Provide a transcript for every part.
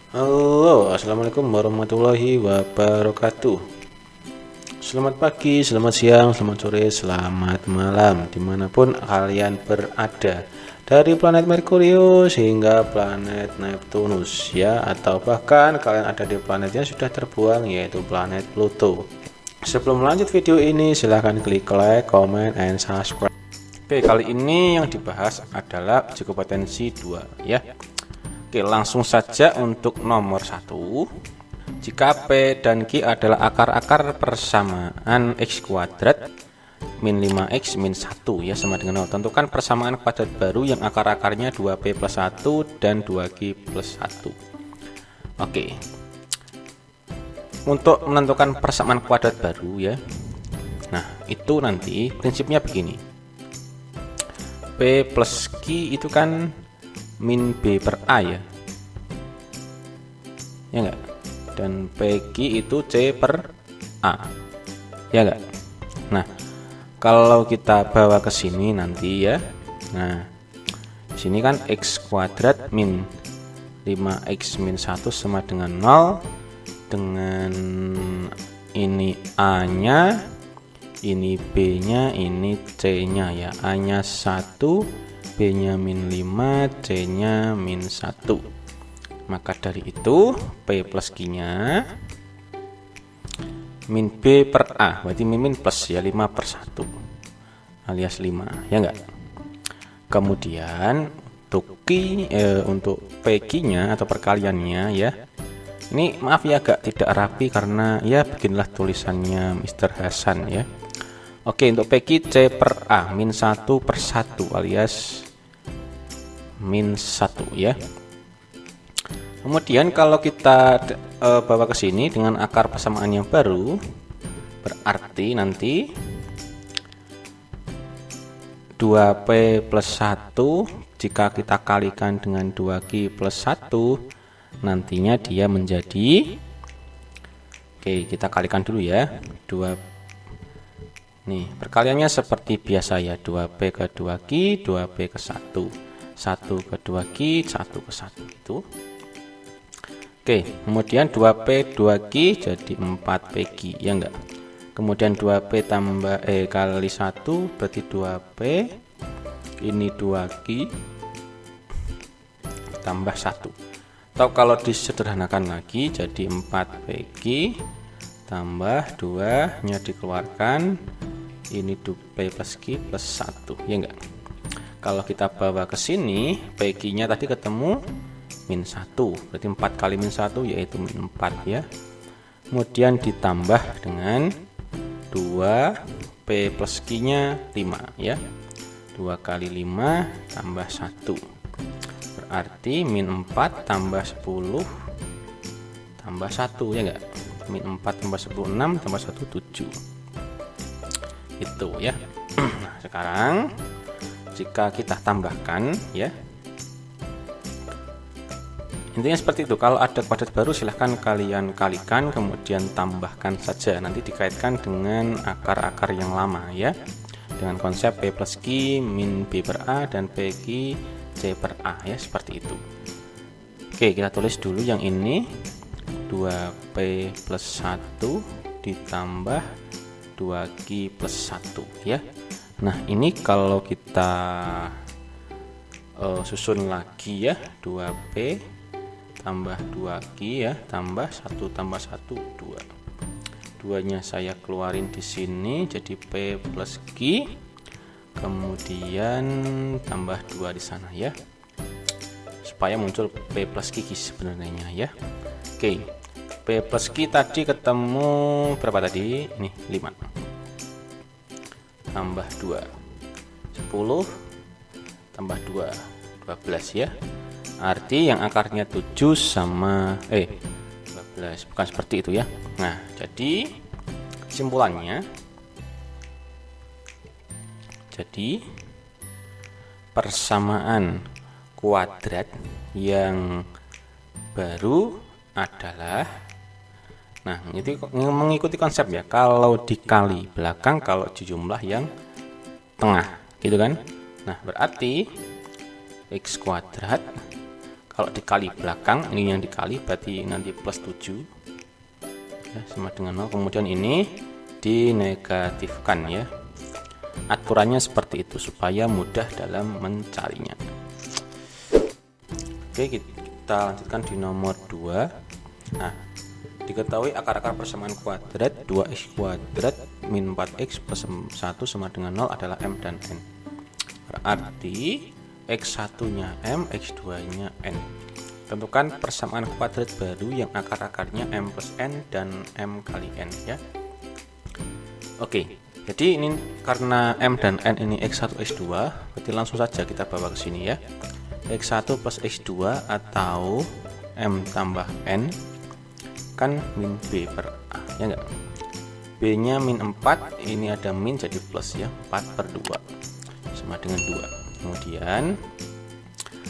Halo, assalamualaikum warahmatullahi wabarakatuh. Selamat pagi, selamat siang, selamat sore, selamat malam, dimanapun kalian berada, dari planet Merkurius hingga planet Neptunus ya, atau bahkan kalian ada di planet yang sudah terbuang, yaitu planet Pluto. Sebelum lanjut video ini, silahkan klik like, comment, and subscribe. Oke, kali ini yang dibahas adalah uji kompetensi 2 ya. Oke, langsung saja untuk nomor 1. Jika P dan Q adalah akar-akar persamaan X kuadrat min 5X min 1 ya sama dengan 0. Tentukan persamaan kuadrat baru yang akar-akarnya 2P plus 1 dan 2Q plus 1. Oke. Untuk menentukan persamaan kuadrat baru ya. Nah, itu nanti prinsipnya begini. P plus Q itu kan min B per A ya enggak, dan PQ itu C per A ya enggak. Nah, kalau kita bawa ke sini nanti ya, nah sini kan X kuadrat min 5X min 1 sama dengan 0, dengan ini A nya, ini B nya, ini C nya ya. A nya 1, B nya min 5, C nya min 1. Maka dari itu P plus Q nya min B per A, berarti min plus ya, 5 per 1 alias 5 ya enggak. Kemudian untuk PQ nya atau perkaliannya ya, ini maaf ya agak tidak rapi karena ya beginilah tulisannya Mr. Hasan ya. Oke, untuk PQ C per A min 1 per 1 alias min 1 ya. Kemudian kalau kita bawa ke sini dengan akar persamaan yang baru, berarti nanti 2P plus 1 jika kita kalikan dengan 2Q plus 1, nantinya dia menjadi, oke kita kalikan dulu ya, 2. Nih perkaliannya seperti biasa ya, 2P ke 2Q, 2P ke 1, 1 ke 2Q, 1 ke 1 itu. Oke, kemudian 2P 2Q jadi 4PQ ya enggak. Kemudian 2P tambah kali 1 berarti 2P, ini 2Q tambah 1. Atau kalau disederhanakan lagi jadi 4PQ tambah 2 nya dikeluarkan, ini 2P plus Q plus 1 ya enggak. Kalau kita bawa ke sini PQ nya tadi ketemu min 1, berarti 4 kali min 1 yaitu min 4 ya. Kemudian ditambah dengan 2P plus Q nya 5 ya, 2 kali 5 tambah 1 berarti min 4 tambah 10 tambah 1 ya enggak. Min 4 tambah 10 6 tambah 1 7 itu ya. Nah, sekarang jika kita tambahkan ya, intinya seperti itu. Kalau ada kuadrat baru silahkan kalian kalikan kemudian tambahkan saja, nanti dikaitkan dengan akar-akar yang lama ya, dengan konsep P plus Q min B per A dan PQ C per A ya, seperti itu. Oke, kita tulis dulu yang ini, 2P plus 1 ditambah 2Q plus 1 ya. Nah ini kalau kita susun lagi ya, 2P tambah 2Q ya, tambah 1 tambah 1 2. 2 nya saya keluarin di sini jadi P plus Q, kemudian tambah 2 di sana ya, supaya muncul P plus Q sebenarnya ya. Oke, P plus Q tadi ketemu berapa tadi? Ini 5 tambah 2 10 tambah 2 12 ya. Arti yang akarnya 7 sama 12, bukan seperti itu ya. Nah, jadi kesimpulannya, jadi persamaan kuadrat yang baru adalah, nah itu mengikuti konsep ya, kalau dikali belakang, kalau jumlah yang tengah gitu kan. Nah berarti X kuadrat Kalau dikali belakang, ini yang dikali berarti nanti plus 7 ya, sama dengan 0. Kemudian ini dinegatifkan ya. Aturannya seperti itu supaya mudah dalam mencarinya. Oke, kita lanjutkan di nomor 2. Nah, diketahui akar-akar persamaan kuadrat 2x kuadrat min 4x plus 1 sama dengan 0 adalah m dan n. Berarti x1 nya m, x2 nya n. Tentukan persamaan kuadrat baru yang akar-akarnya m plus n dan m kali n ya. Oke, jadi ini karena m dan n ini x1 x2, berarti langsung saja kita bawa ke sini ya. x1 plus x2 atau m tambah n kan min b per a ya enggak. B nya min 4, ini ada min jadi plus ya, 4 per 2 sama dengan 2. Kemudian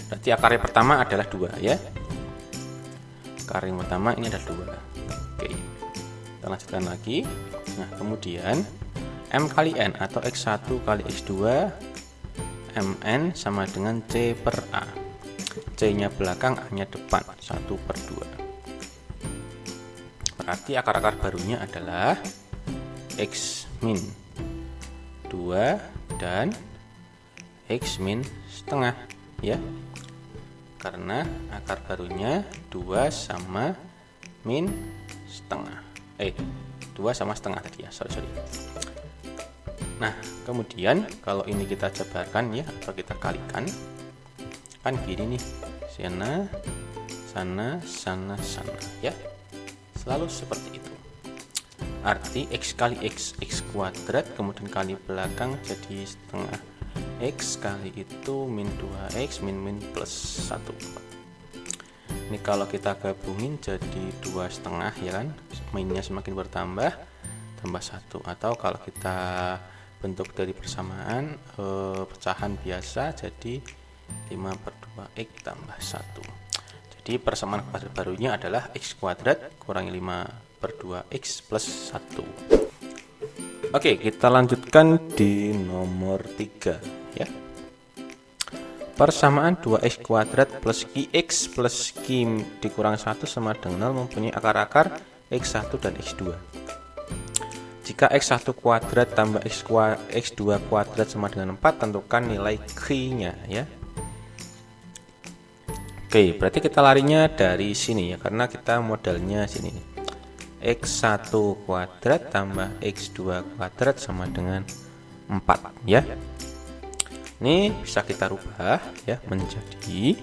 berarti akar yang pertama adalah 2 ya. Akar yang pertama ini adalah 2. Oke, kita lanjutkan lagi. Nah, kemudian m kali n atau x1 kali x2 mn sama dengan c per a. C nya belakang, a nya depan, 1 per 2. Berarti akar-akar barunya adalah x min 2 dan x min setengah ya, karena akar barunya 2 sama min setengah 2 sama setengah tadi ya, sorry. Nah, kemudian kalau ini kita jabarkan ya, atau kita kalikan, kan gini nih, sana ya, selalu seperti itu. Arti x kali x kuadrat, kemudian kali belakang jadi setengah x kali itu min 2x min plus 1. Ini kalau kita gabungin jadi 2 setengah ya kan, minnya semakin bertambah, tambah 1. Atau kalau kita bentuk dari persamaan pecahan biasa jadi 5 per 2x tambah 1. Jadi persamaan kuadrat barunya adalah x kuadrat kurangi 5 per 2x plus 1. Oke, kita lanjutkan di nomor 3 ya. Persamaan 2x kuadrat plus qx plus q dikurang 1 sama dengan 0 mempunyai akar-akar x1 dan x2. Jika x1 kuadrat tambah x2 kuadrat sama dengan 4, tentukan nilai q-nya ya. Oke, berarti kita larinya dari sini ya, karena kita modelnya sini. X1 kuadrat tambah x2 kuadrat sama dengan 4 ya. Ini bisa kita rubah ya menjadi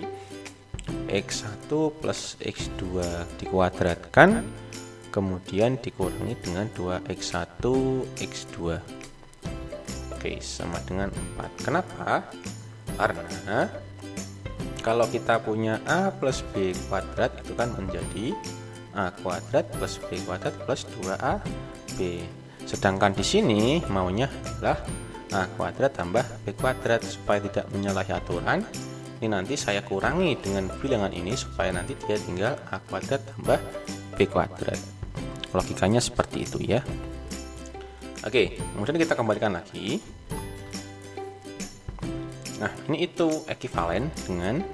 x1 plus x2 dikuadratkan kemudian dikurangi dengan 2x1 x2. Oke, sama dengan 4. Kenapa? Karena kalau kita punya a plus b kuadrat itu kan menjadi a kuadrat plus b kuadrat plus 2ab. Sedangkan di sini maunya adalah a kuadrat tambah b kuadrat. Supaya tidak menyalahi aturan, ini nanti saya kurangi dengan bilangan ini supaya nanti dia tinggal a kuadrat tambah b kuadrat. Logikanya seperti itu ya. Oke, kemudian kita kembalikan lagi. Nah, ini itu ekuivalen dengan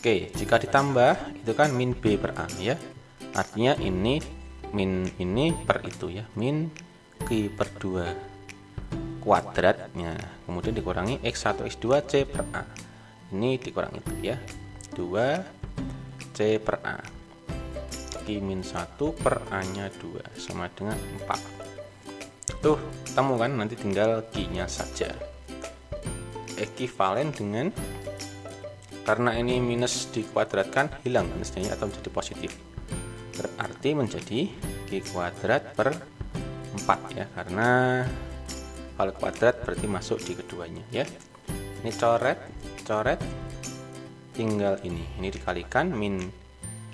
jika ditambah itu kan min b per a ya. Artinya ini min ini per itu ya, min q per 2 kuadratnya, kemudian dikurangi x1 x2 c per a. Ini dikurangi itu ya, 2 c per a, q min 1 per a nya 2 sama dengan 4. Tuh, ketemu kan, nanti tinggal q nya saja. Ekuivalen dengan, karena ini minus dikuadratkan hilang minusnya atau menjadi positif, berarti menjadi q kuadrat per 4 ya, karena kalau kuadrat berarti masuk di keduanya ya. Ini coret tinggal ini dikalikan min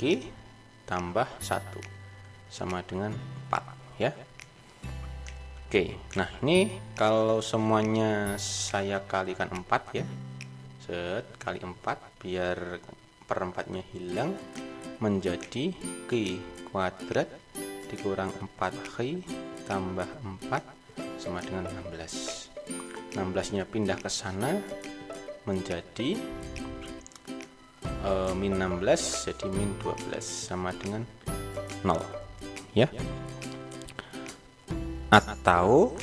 q tambah 1 sama dengan 4 ya. Oke, nah ini kalau semuanya saya kalikan 4 ya, kali 4 biar per 4 nya hilang, menjadi q kuadrat dikurang 4q tambah 4 sama dengan 16. 16 nya pindah ke sana menjadi min 16 jadi min 12 sama dengan 0 ya. Atau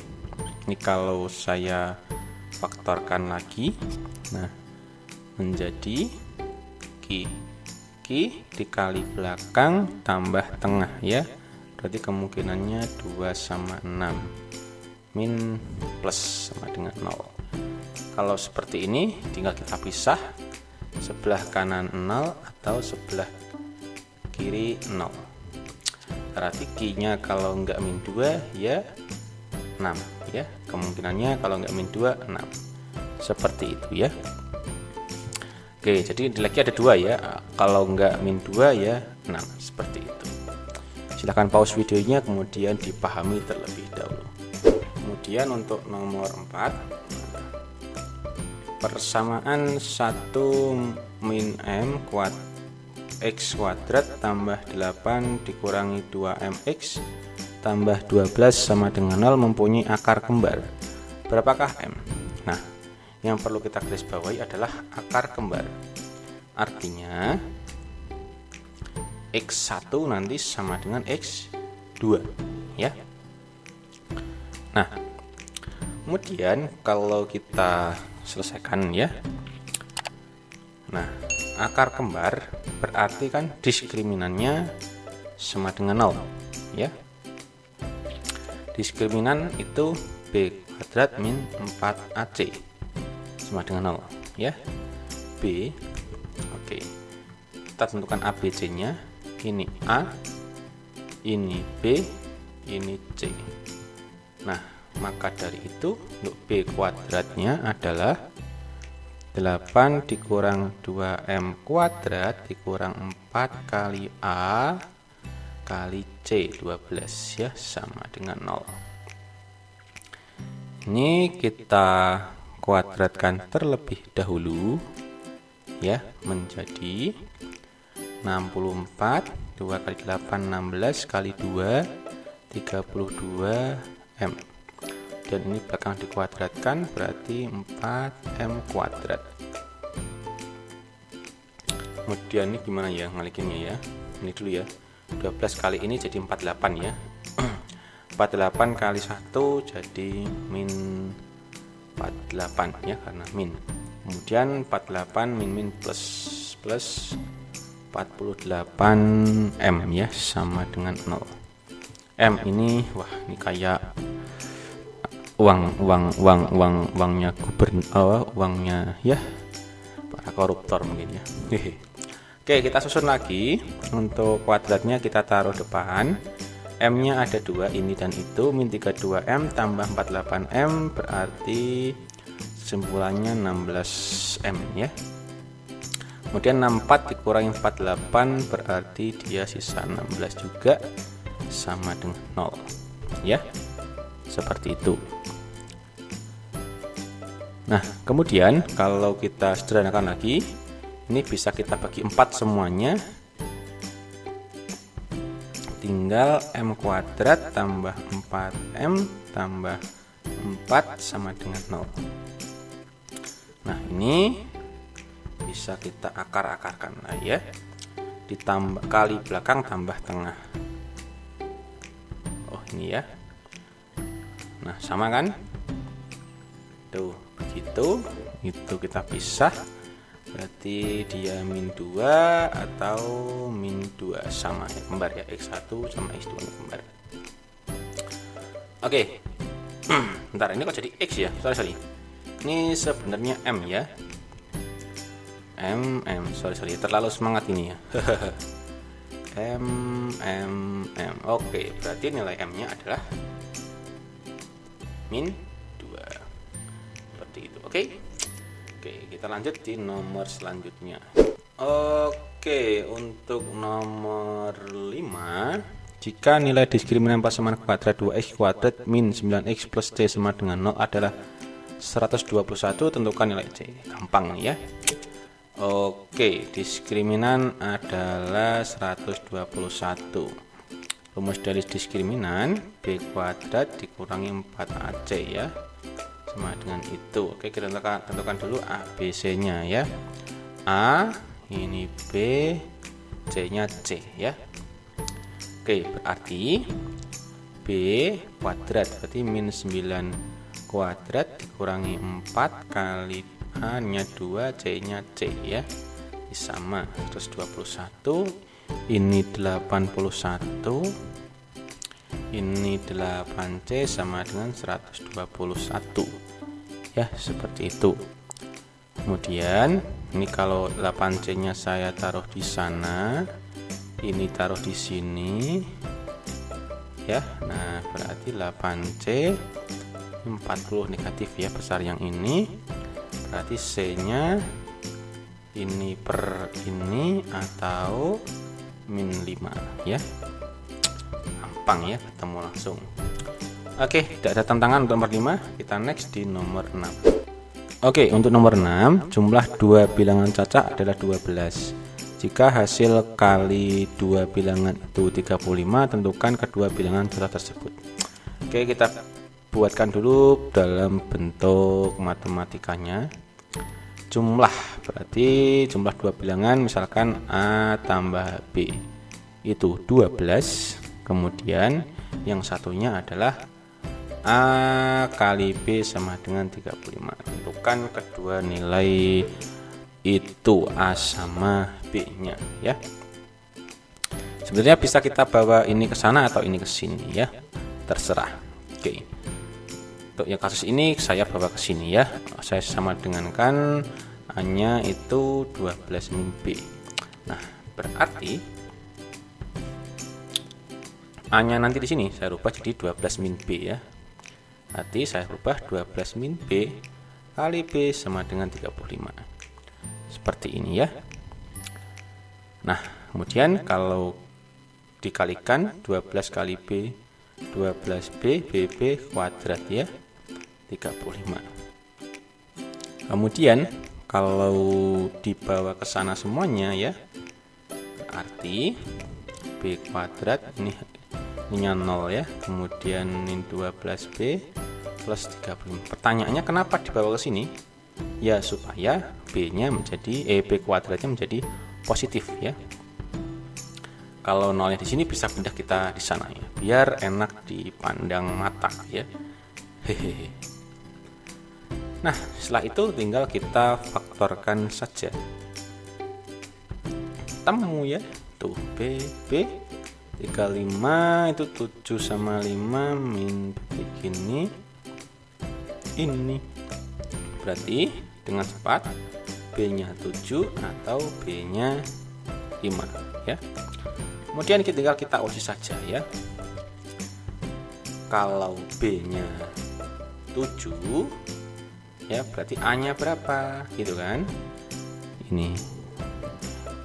ini kalau saya faktorkan lagi, nah menjadi Q dikali belakang tambah tengah ya, berarti kemungkinannya 2 sama 6 min plus sama dengan 0. Kalau seperti ini tinggal kita pisah, sebelah kanan 0 atau sebelah kiri 0. Berarti Q-nya kalau enggak min 2 ya 6 ya, kemungkinannya kalau enggak min 2 6. Seperti itu ya. Oke, jadi nilainya ada 2 ya. Kalau enggak min 2 ya 6, seperti itu. Silahkan pause videonya kemudian dipahami terlebih dahulu. Kemudian untuk nomor 4, persamaan 1 min m kuadrat x kuadrat tambah 8 dikurangi 2mx tambah 12 sama dengan 0 mempunyai akar kembar. Berapakah m? Nah, yang perlu kita garis bawahi adalah akar kembar. Artinya x1 nanti sama dengan x2 ya. Nah, kemudian kalau kita selesaikan ya. Nah, akar kembar berarti kan diskriminan-nya sama dengan 0 ya. Diskriminan itu b kuadrat min 4ac sama dengan 0 ya. B, oke, kita tentukan ABC nya, ini A, ini B, ini C. Nah, maka dari itu untuk B kuadratnya adalah 8 dikurang 2m kuadrat dikurang 4 kali A kali C 12 ya, sama dengan 0. Ini kita kuadratkan terlebih dahulu ya, menjadi 64 2 kali 8 16 kali 2 32m, dan ini belakang dikuadratkan berarti 4m kuadrat. Kemudian ini gimana ya ngalikinnya ya, ini dulu ya, 12 kali ini jadi 48 ya. 48 kali 1 jadi min 48 ya, karena min. Kemudian 48 min plus 48 m ya, sama dengan 0. M ini wah, ini kayak uangnya gubernur, uangnya ya para koruptor mungkin ya. Oke, kita susun lagi. Untuk kuadratnya kita taruh depan, m nya ada 2, ini dan itu, min 32m tambah 48m berarti kesimpulannya 16m ya. Kemudian 64 dikurangi 48 berarti dia sisa 16 juga, sama dengan 0 ya, seperti itu. Nah, kemudian kalau kita sederhanakan lagi, ini bisa kita bagi 4 semuanya, tinggal m kuadrat tambah 4m tambah 4 sama dengan 0. Nah, ini bisa kita akar-akarkan lah ya, ditambah kali belakang tambah tengah. Oh, ini ya. Nah, sama kan tuh, begitu itu kita pisah, berarti dia min 2 atau min 2 sama ya, kembar ya, x1 sama x2 kembar. Oke. Bentar, ini kok jadi x ya, sorry ini sebenarnya m ya, sorry terlalu semangat ini ya. m. Oke, berarti nilai m nya adalah min 2 seperti itu. Oke, kita lanjut di nomor selanjutnya. Oke, untuk nomor 5, jika nilai diskriminan persamaan kuadrat 2x kuadrat min 9x plus c sama dengan 0 adalah 121, tentukan nilai c. Gampang nih ya. Oke, diskriminan adalah 121. Rumus dari diskriminan b kuadrat dikurangi 4ac ya, sama dengan itu. Oke, kita tentukan dulu ABC nya ya. A ini B, C nya C ya. Oke, berarti B kuadrat berarti min 9 kuadrat dikurangi 4 kali A nya 2, C nya C ya, sama 121. Ini 81, ini 8C sama dengan 121 ya, seperti itu. Kemudian ini kalau 8C nya saya taruh di sana, ini taruh di sini ya. Nah, berarti 8C 40 negatif ya, besar yang ini. Berarti C nya ini per ini atau min 5 ya. Gampang ya, ketemu langsung. Oke, tidak ada tantangan untuk nomor 5. Kita next di nomor 6. Oke, untuk nomor 6, jumlah dua bilangan caca adalah 12. Jika hasil kali dua bilangan itu 35, tentukan kedua bilangan caca tersebut. Oke, kita buatkan dulu dalam bentuk matematikanya. Jumlah berarti jumlah dua bilangan, misalkan A tambah B itu 12. Kemudian yang satunya adalah A kali B sama dengan 35. Tentukan kedua nilai itu A sama B nya ya. Sebenarnya bisa kita bawa ini ke sana atau ini ke sini ya, terserah. Oke, untuk yang kasus ini saya bawa ke sini ya. Saya sama dengankan A nya itu 12 min B. Nah, berarti A nya nanti di sini saya rubah jadi 12 min B ya. Berarti saya rubah 12 min B kali B sama dengan 35. Seperti ini ya. Nah, kemudian kalau dikalikan 12 kali B 12B BB kuadrat ya, 35. Kemudian kalau dibawa ke sana semuanya ya, berarti B kuadrat ini 0 ya, kemudian min 12B plus 35. Pertanyaannya kenapa dibawa ke sini? Ya supaya B-nya menjadi B kuadratnya menjadi positif ya. Kalau nolnya di sini bisa pindah kita di sana ya, biar enak dipandang mata ya. Hehehe. Nah, setelah itu tinggal kita faktorkan saja. Temu ya. Tuh B 35 itu 7 sama 5 min begini ini. Berarti dengan cepat B nya 7 atau B nya 5 ya. Kemudian tinggal kita uji saja ya. Kalau B nya 7 ya, berarti A nya berapa gitu kan. Ini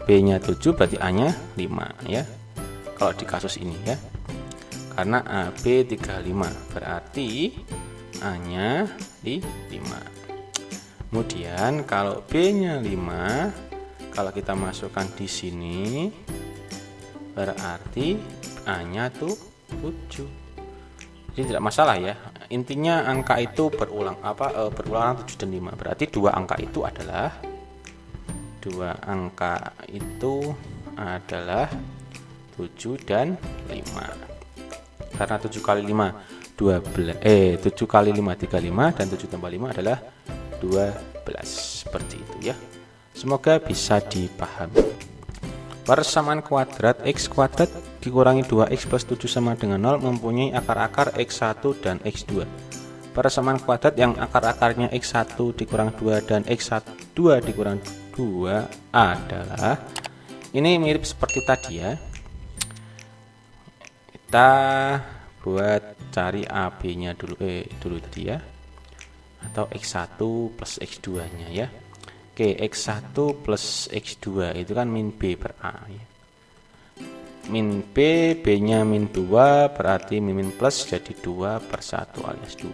B nya 7 berarti A nya 5 ya, kalau di kasus ini ya, karena AB 35 berarti A nya di 5. Kemudian kalau B nya 5, kalau kita masukkan di sini berarti A nya tuh 7. Jadi tidak masalah ya, intinya angka itu berulang berulang 7 dan 5. Berarti dua angka itu adalah 7 dan 5. Karena 7 kali 5 7 kali 5 35 dan 7 tambah 5 adalah 12. Seperti itu ya. Semoga bisa dipahami. Persamaan kuadrat x kuadrat dikurangi 2x plus 7 sama dengan 0 mempunyai akar-akar x1 dan x2. Persamaan kuadrat yang akar-akarnya x1 dikurang 2 dan x2 dikurang 2 adalah, ini mirip seperti tadi ya. Kita buat cari AB nya dulu tadi ya, atau x1 plus x2 nya ya. Oke, x1 plus x2 itu kan min B per A ya. Min B, B nya min 2 berarti min plus jadi 2 per 1 alias 2.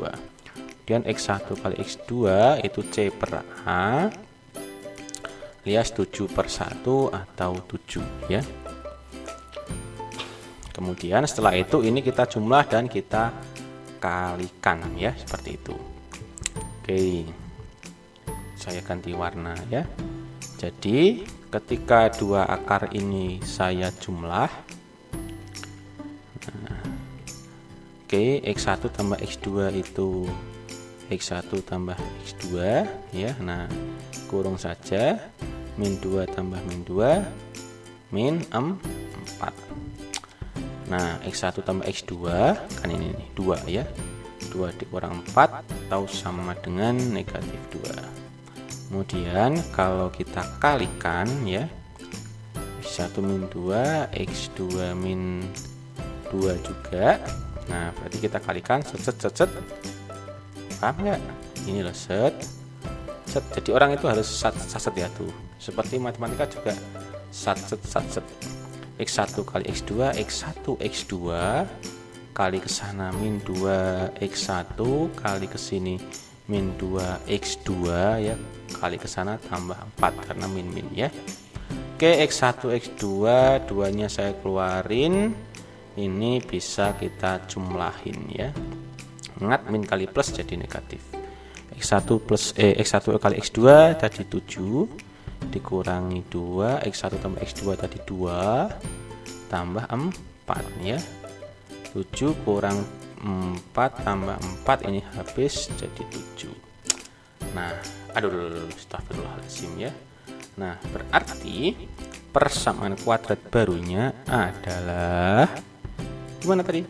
Kemudian x1 kali x2 itu C per A alias 7 per 1 atau 7 ya. Kemudian setelah itu ini kita jumlah dan kita kalikan ya, seperti itu. Oke, saya ganti warna ya. Jadi ketika dua akar ini saya jumlah, oke, X1 tambah X2 itu X1 tambah X2 ya. Nah, kurung saja, min 2 tambah min 2 min 4. Nah, X1 tambah X2 kan ini nih 2 ya, 2 dikurang 4 atau sama dengan negatif 2. Kemudian kalau kita kalikan ya, X1 min 2 X2 min 2 juga. Nah, berarti kita kalikan set. Paham nggak? Ini loh, set. Jadi orang itu harus set ya tuh. Seperti matematika juga set. X1 kali X2 X1 X2 kali ke sana min 2 X1 kali ke sini min 2 X2 ya, kali ke sana tambah 4 karena min ya. Oke, X1 X2 duanya saya keluarin. Ini bisa kita jumlahin ya. Ingat, min kali plus jadi negatif. X1 kali X2 tadi 7 dikurangi 2, X1 tambah X2 tadi 2 tambah 4 ya. 7 kurang 4 tambah 4 ini habis jadi 7. Nah, astagfirullahaladzim ya. Nah, berarti persamaan kuadrat barunya adalah gimana tadi?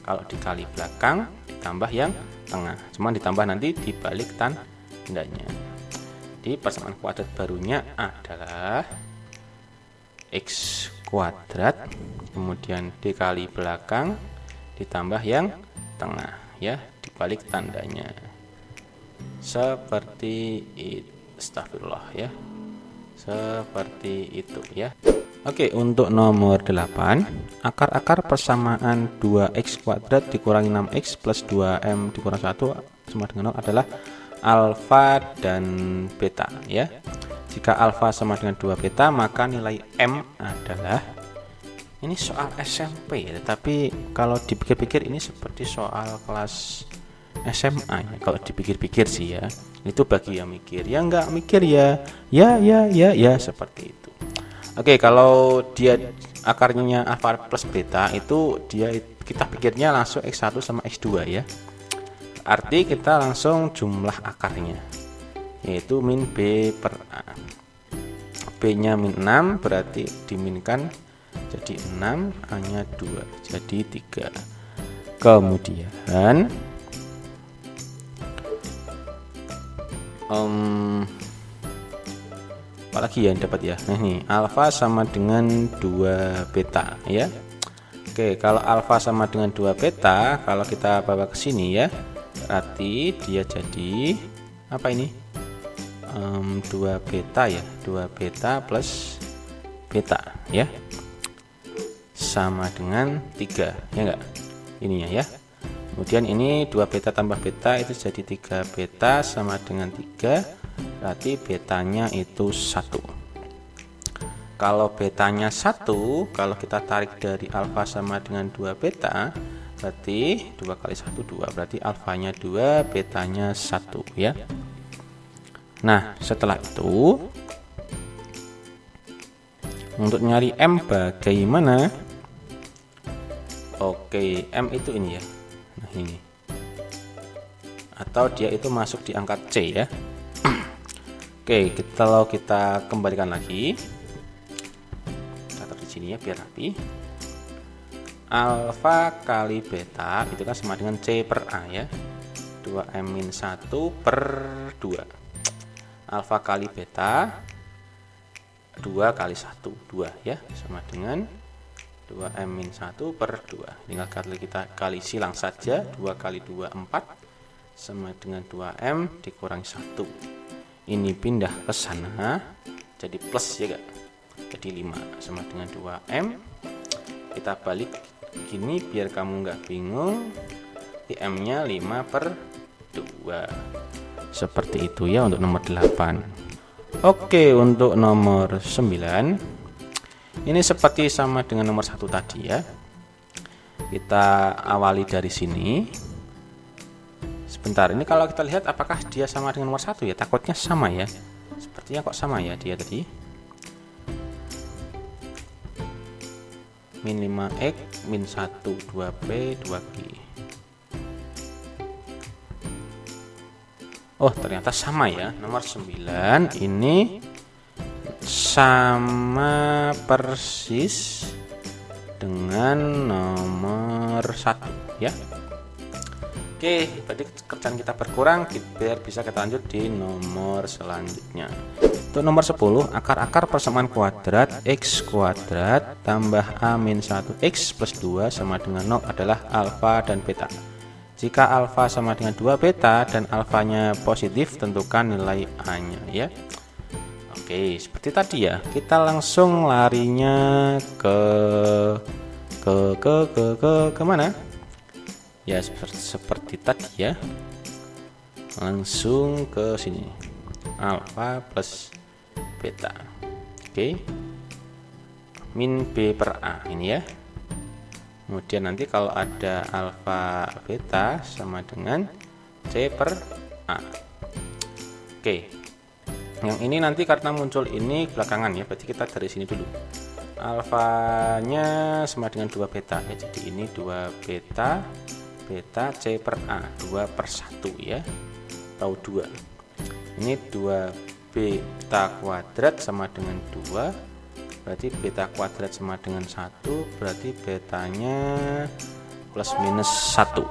Kalau dikali belakang ditambah yang tengah, cuman ditambah nanti dibalik tandanya. Jadi persamaan kuadrat barunya adalah X kuadrat kemudian dikali belakang ditambah yang tengah ya, dibalik tandanya. Seperti itu, astagfirullah ya. Seperti itu ya. Oke, untuk nomor 8, akar-akar persamaan 2x kuadrat dikurangi 6x plus 2m dikurang 1 sama dengan 0 adalah alfa dan beta ya. Jika alfa sama dengan 2 beta, maka nilai m adalah, ini soal SMP ya, tapi kalau dipikir-pikir ini seperti soal kelas SMA ya. Kalau dipikir-pikir sih ya, itu bagi yang mikir, yang nggak mikir ya seperti itu. Oke, kalau dia akarnya alfa plus beta itu kita pikirnya langsung X1 sama X2 ya. Arti kita langsung jumlah akarnya, yaitu min B per A. B nya min 6 berarti diminkan jadi 6, A nya 2 jadi 3. Kemudian apalagi yang dapat ya. Nah, ini alfa sama dengan 2 beta ya. Oke, kalau alfa sama dengan 2 beta, kalau kita bawa ke sini ya, berarti dia jadi apa ini? 2 beta ya, 2 beta plus beta ya, sama dengan 3 ya enggak? Ininya ya. Kemudian ini 2 beta tambah beta itu jadi 3 beta sama dengan 3, berarti betanya itu 1. Kalau betanya 1, kalau kita tarik dari alfa sama dengan 2 beta, berarti 2 kali 1 2, berarti alfanya 2, betanya 1 ya. Nah, setelah itu untuk nyari m bagaimana? Oke, m itu ini ya. Nah, ini. Atau dia itu masuk di angka C ya. Oke, kalau kita kembalikan lagi, catat di sini ya biar rapi. Alfa kali beta itu kan sama dengan C per A ya. 2m-1 per 2. Alfa kali beta 2 kali 1 2 ya, sama dengan 2m-1 per 2. Tinggal kita kali silang saja, 2 kali 2 4 sama dengan 2m dikurangi 1. Ini pindah ke sana jadi plus ya gak, jadi 5 sama dengan 2m. Kita balik gini biar kamu nggak bingung, m nya 5 per 2. Seperti itu ya untuk nomor 8. Oke, untuk nomor 9 ini seperti sama dengan nomor 1 tadi ya. Kita awali dari sini. Sebentar, ini kalau kita lihat apakah dia sama dengan nomor 1 ya? Takutnya sama ya. Sepertinya kok sama ya dia tadi. min 5x, min 1, 2p, 2g. Oh, ternyata sama ya. Nomor 9 ini sama persis dengan nomor 1 ya. Oke, berarti kerjaan kita berkurang, biar bisa kita lanjut di nomor selanjutnya. Untuk nomor 10, akar-akar persamaan kuadrat x kuadrat tambah a min 1x plus 2 sama dengan 0 adalah alfa dan beta. Jika alfa sama dengan 2 beta dan alfanya positif, tentukan nilai a-nya ya. Oke, seperti tadi ya. Kita langsung larinya ke mana? Ya, seperti tadi ya. Langsung ke sini. Alfa plus beta. Oke. Min b per a ini ya. Kemudian nanti kalau ada alfa beta sama dengan c per a. Oke. Yang ini nanti karena muncul ini belakangan ya, berarti kita dari sini dulu. Alfanya sama dengan 2 beta ya. Jadi ini 2 beta c per a, 2 per 1 ya, atau 2. Ini 2 beta kuadrat sama dengan 2, berarti beta kuadrat sama dengan 1, berarti betanya plus minus 1.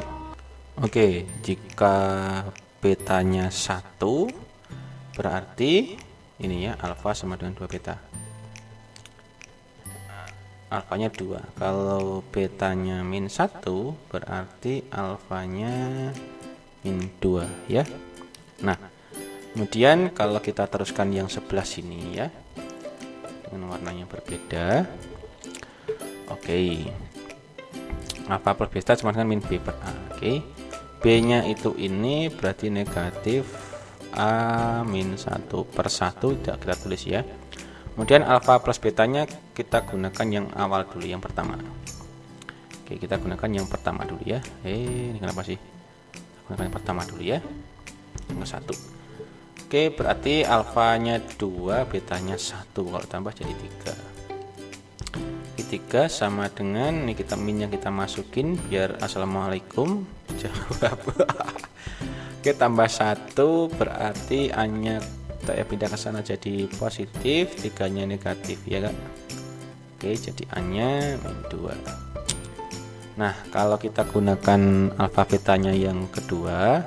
Oke, jika betanya 1, berarti ini ya, alfa sama dengan 2 beta. Alfanya 2. Kalau betanya min 1, berarti alfanya min 2 ya. Nah, kemudian kalau kita teruskan yang sebelah sini ya, dengan warnanya berbeda. Oke. Alfa plus beta sama dengan min b per a. Oke. B-nya itu ini berarti negatif a min 1 per 1, tidak kita tulis ya. Kemudian alfa plus betanya kita gunakan yang awal dulu, yang pertama. Oke, kita gunakan yang pertama dulu ya. Ini kenapa sih? Gunakan yang pertama dulu ya. Yang 1. Oke, berarti alfanya 2, betanya 1. Kalau tambah jadi 3. Ini 3 sama dengan ini, kita min yang kita masukin biar assalamualaikum jawab. Oke, tambah 1 berarti a-nya kita pindah ke sana jadi positif, 3-nya negatif ya kan. Oke, jadi a-nya min 2. Nah, kalau kita gunakan alfa betanya yang kedua,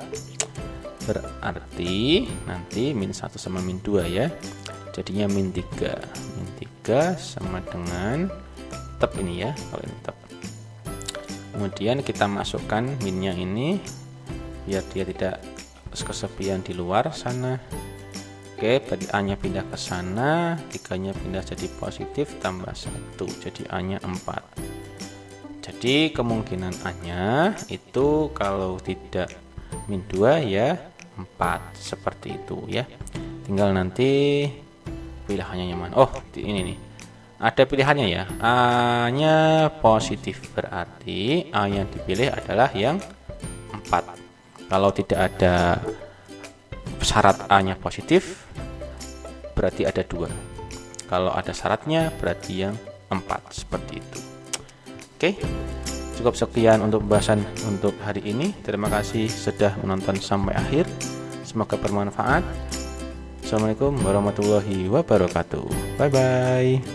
berarti nanti min 1 sama min 2 ya, jadinya min 3. Min 3 sama dengan tetap ini ya, kalau ini tetap. Kemudian kita masukkan minnya ini biar dia tidak kesepian di luar sana. Oke, berarti a-nya pindah ke sana, 3-nya pindah jadi positif, tambah 1, jadi a-nya 4. Jadi kemungkinan a-nya itu kalau tidak min 2 ya 4, seperti itu ya. Tinggal nanti pilihannya yang mana. Oh, ini nih. Ada pilihannya ya. A-nya positif, berarti a yang dipilih adalah yang 4. Kalau tidak ada syarat a-nya positif, berarti ada 2. Kalau ada syaratnya, berarti yang 4, seperti itu. Oke, cukup sekian untuk pembahasan untuk hari ini. Terima kasih sudah menonton sampai akhir. Semoga bermanfaat. Assalamualaikum warahmatullahi wabarakatuh. Bye bye.